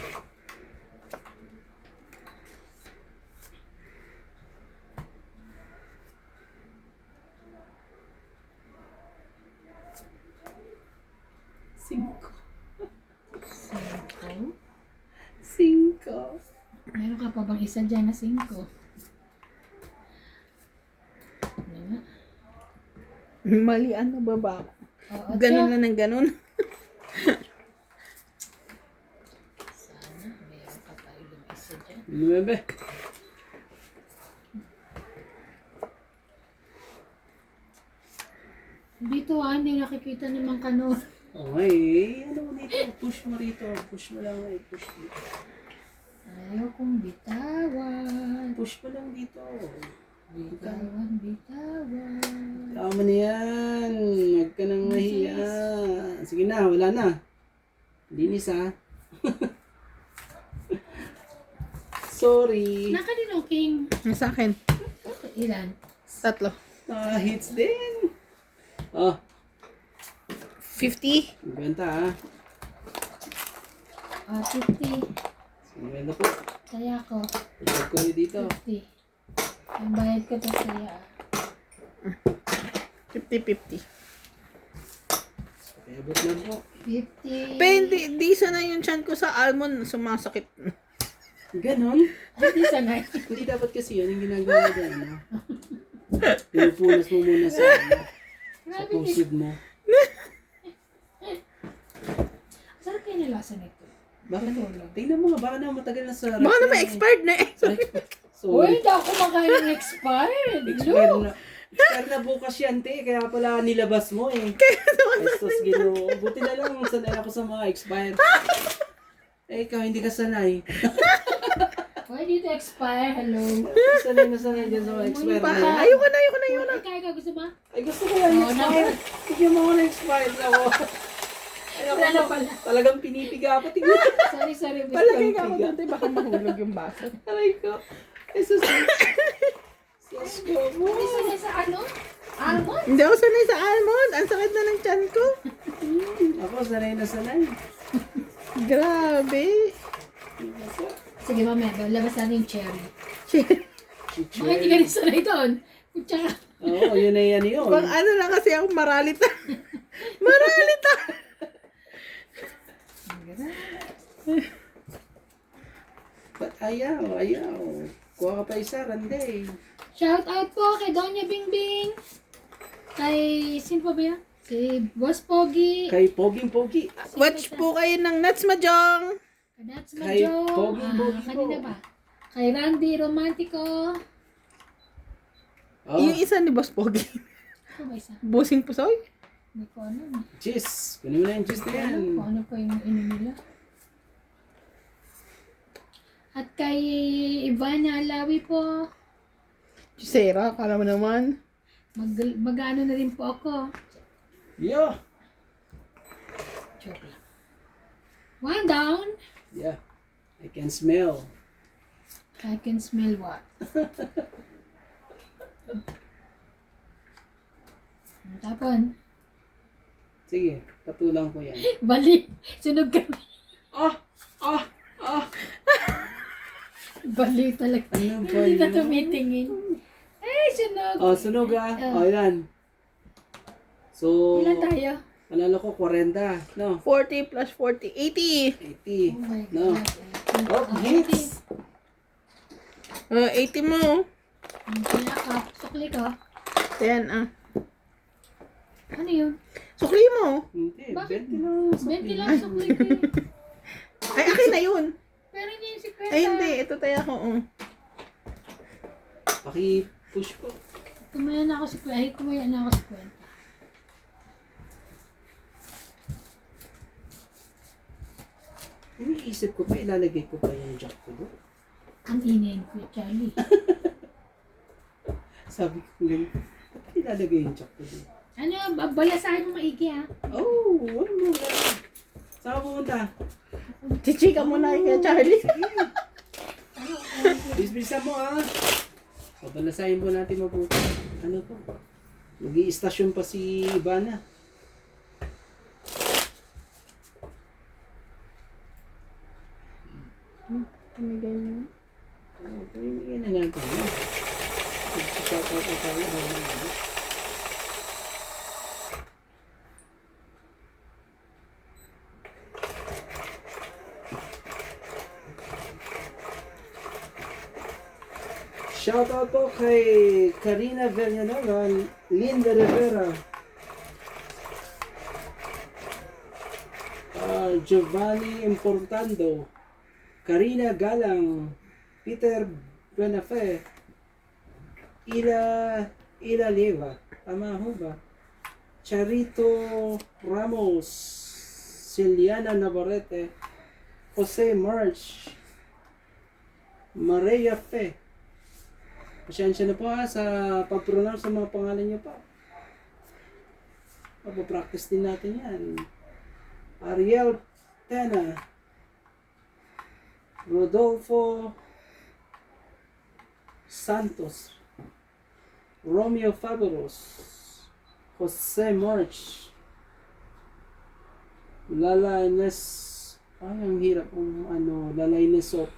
Cinco. 5. Meron ka pa bang isa dyan na 5? Ano nga? Mali ano ba ba? Oo, Ganun tiyo. lang ng ganun. Sana meron pa tayo yung isa dyan. 9. Dito hindi nakikita naman kanon. Okay, ano mo dito? Push mo rito. Push mo lang. Push mo. Ayaw kong bitawan. Push mo lang dito. Bitawan. Tama na yan. Huwag ka nang mahiya. Sige na, wala na. Linis ha. Sorry. Nakanino, King? Sa akin. Ilan? 3. Hits din. Oh, 50. benta ha. 50. Benta po. Kaya ko. Ilag ko niyo dito. 50. Ang bayad ko to kaya. 50-50. Payabot lang po. 50. Pero di sana yung chan ko sa almond sumasakit. Ganon. Ay, di sanay. Hindi dapat kasi yun yung ginagawa dyan. No? Pinupunas mo muna sa Grabe, pusid mo. sarap kayo na lasa nito. Bakit? Tingnan mo nga, baka na matagal na sa Baka naman eh. expired na eh. Uy, Sorry. hindi ako kumakain ng expired. Expired Look. na. Expired na bukas yan, te. Kaya pala nilabas mo eh. Estos Ginoo. Buti na lang sanay ako sa mga expired. Eh, ikaw hindi ka sanay. Why did it expire? Hello. Sanay na sanay dyan sa mga expired na yan. Ayoko na. Kaya ka gusto ba? Ay, gusto ko yan Oh, expired. Tignan mo ako na expired ako. Ay, ako Wala na pala. talagang pinipiga ako. Tignan. Sorry. Palagay ka ako doon, baka mahulog yung baso. Aray ko. Ay, sus. Sus ko mo. Hindi sanay sa ano? Almond? Hindi ako sanay sa almond. Ang sakit na ng tiyan ko. Ako, sanay na sanay. Grabe. Sige, mamaya. Labas natin yung cherry. Chichi. Bakit hindi ka rin sanay doon? Kutsaka. Oo, yun na yan yun. Pang ano lang kasi ako maralita. Maralita. Ba't ayaw. Kuha ka pa isa, Randay. Shout out po kay Donya Bingbing. Kay, sino pa ba yan? Si Boss Pogi. Kay Poging-Pogi. Watch po kayo ng Nuts Majong. That's Kay Majo. Pogi-Pogi po. Kanina ba? Kay Randy Romantico. Oh, Yung isa ni Boss Pogi. Ano ba isa? Busing pusoy. Hindi ko ano. cheese. Kunin mo na yung cheese na yan. Kung ano pa yung ino nila. At kay Ivana Alawi po. Sarah, kala mo naman. Mag-ano na rin po ako. Yo! Joke lang. One down. Yeah. I can smell. I can smell what? Tapon. Sige, patulang ko yan. Bali. Sunog kami. Ah! Bali talaga. Ano ba Hindi ka yun? tumitingin. Ay, sunog. Oh, sunog ah. Oh, yan. So, Ilan tayo? panalo ko 40. No? 40 plus 40, 80. 80. Oh my No? God. Oh, hits! 80 mo. Kaya ka. Sukli ka. Ayan, Ano yun? Sukli mo. Hindi, Bakit? 20 lang. 20 lang sukli ko eh. Ay, akin na yun. Pero hindi yung 50. Ay, hindi. Ito tayo ako. Paki-push ko. Tumaya na ako sa 50. Ay, tumaya na ako sa 50. Iniisip ko pa, ilalagay ko pa yung jack ko doon. Ang inayin ko, Charlie. Sabi ko lang, ba't ilalagay yung jack ko doon? Ano, balasahin mo maigi ha. Oh, ano mo na? Saan ka pumunta? Chichika mo na kay Charlie. Bisbisan mo ah. Pabalasahin po natin mabuti. Ano to? Mag-i-stasyon pa si Ivana. Pamigay mo. Pamimigyan na natin. Mag-shoutout na tayo. Shoutout po kay Karina Villanueva, Linda Rivera, Giovanni Importando, Karina Galang, Peter Benafe, Ila Leva, tama ho ba? Charito Ramos, Celiana Navarrete, Jose March, Maria Fe. Pasensya na po ha sa pag-pronounce ng mga pangalan niyo pa. Papapractice din natin yan. Ariel Tena, Rodolfo Santos, Romeo Faberos, Jose March, Lala Ines, ay ang hirap kung Lala Inesop,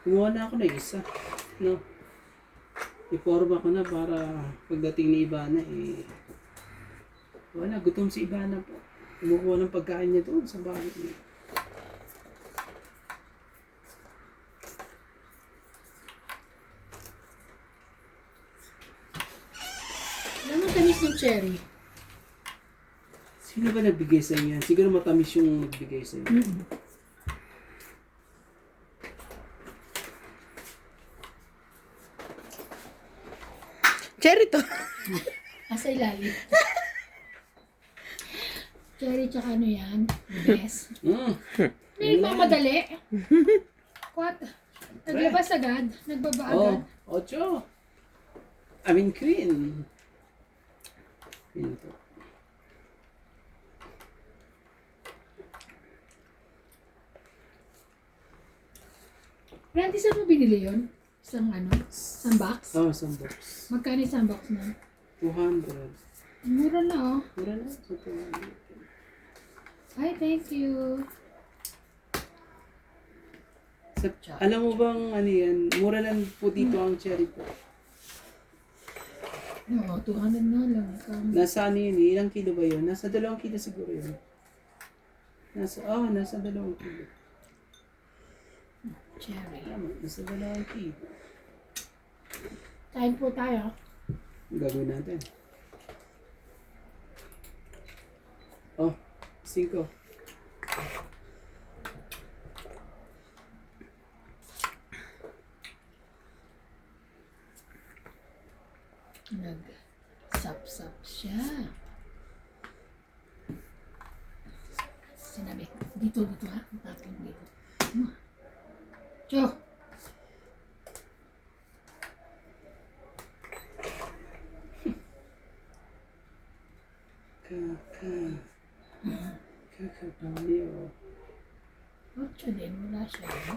kumuha na ako na isa. No? iporma ko na para pagdating ni Ivana eh, wala, gutom si Ivana po. Kumukuha ng pagkain niya doon sa bahay niya. Alam mo, tamis ng cherry. Sino ba nagbigay sa inyo yan? Siguro matamis yung nagbigay sa inyo. Cherry to. Asa ilalim. Cherry tsaka ano yan? Best. Hindi mamadali. What? Naglabas agad. Nagbaba agad. Oh, 8. I mean, Queen. Queen to. Randy, saan mo binili yun? Isang ano? Isang box? Oh, some box. Magkano isang box na? 200. Mura na oh. Mura na. So, 200. Ay, thank you. Alam mo bang ano yan? Mura lang po dito ang cherry po. Oo, 200 na lang. Nasa ano yun eh? Ilang kilo ba yun? Nasa 2 kilo siguro yun. Nasa 2 kilo. Cherry. Tama, nasa 2 kilo. Kain po tayo. Gagawin natin. Oh, 5. Nag-sap-sap siya. Sinabi, dito ha. Tatong dito. Cho! Kakabaliw. Cho din, wala siya. No?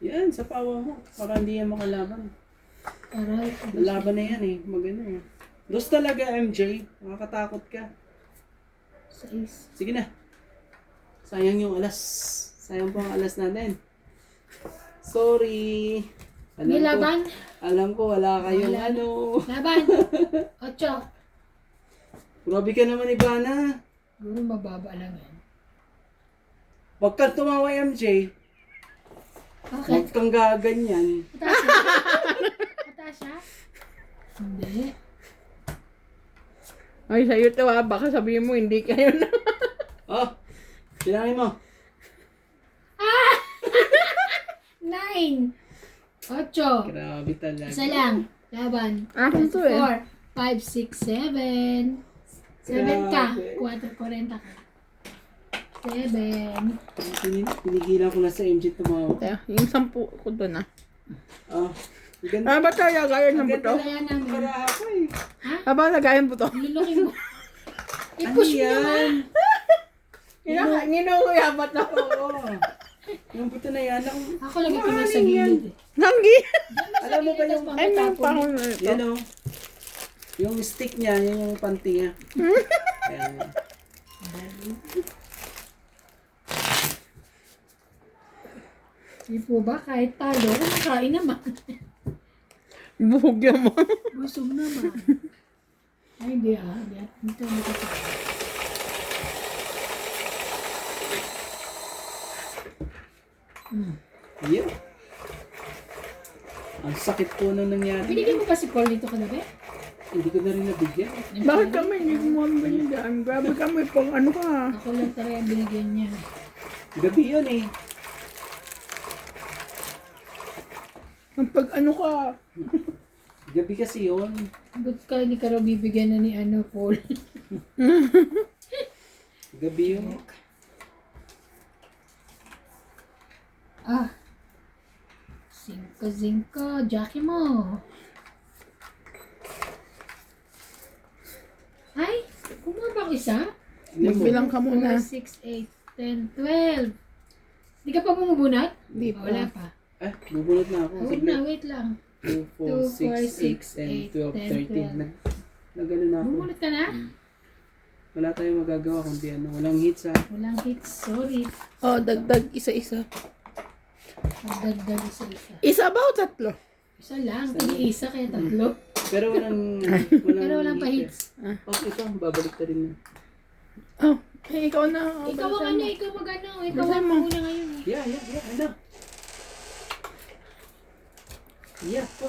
Yan, sa pawa mo. Para hindi yan makalaban. Aray, Laban na yan eh. Magano eh. Dos talaga, MJ. Makakatakot ka. 6. Sige na. Sayang yung alas. Sayang po ang alas natin. Sorry. Hindi laban? Alam ko wala kayong Wala. ano. Laban! 8. Grabe ka naman, Ivana. Siguro mababa lang yan. Huwag kang tumawa, MJ. Bakit? Huwag kang gaganyan. Mataas siya? Mataas siya? Hindi. Ay, sa'yo to ha. Baka sabihin mo, hindi kayo na. Oh, bilangin mo. 9. 8. Grabe talaga. Isa lang. Laban. Akin to eh. 4, 5, 6, 7. 7 ka. Grabe. 4, 40 ka. 7. Pinigilan ko na sa MJ tumawa. Kaya, yung 10 ko doon ah. Oh, ganda. Ba tayo gaya ng buto? Kaya namin. Para ako eh. Aba, nagayan buto. Lulukin mo. Ano I-push mo naman. yan? Ninukuya ba to? Oo. Yung buto na yan. Ako lagi ko na sa gilid eh. Nanggi! Alam mo ba yung... Ay, may pahon na ito. Yan o. Yung stick niya, yun yung panty niya. Ayan. Hindi po ba? Kahit talo, kumakain naman. Buhog yan mo. Busog naman. Ay, hindi ah. Hindi ah. Hindi tayo makakain. Yeah. Ang sakit po nung nangyari. Binigyan mo ba si Paul dito kagabi? Hindi ko na rin nabigyan. Bakit kami hindi mo binigyan? Grabe kami pang ano ka. Ako lang talaga ang binigyan niya. Gabi yun eh. Ang pag ano ka. Gabi kasi yun. Ba't ka hindi ka raw bibigyan na ni ano, Paul? Gabi yun. Ah. Zinko, Jackie mo. Ay, kumuha ba ako isa? Magbilang ka 4, muna. 6, 8, 10, 12. Hindi ka pa bumubunot? Di pa. Wala pa. Bubunot na ako. Wait na, wait lang. 2, 4, 6, 8, and 12, 13. Nagano na ako. Bumunot ka na? Wala tayong magagawa kundi ano. Walang hits ha. Walang hits, sorry. Oh, dagdag isa-isa. Magdagdag isa-isa. Isa ba o tatlo? Isa lang, tigi-isa kaya tatlo. Pero walang Pero walang pa-hits. Oh, ito, babalik ka rin na. Oh, eh, ikaw na. Oh, Ikaw ang balikan ano, mo. ikaw mag-ano, ikaw Balikan ang mo. una ngayon eh. Yeah, ano? Yeah po.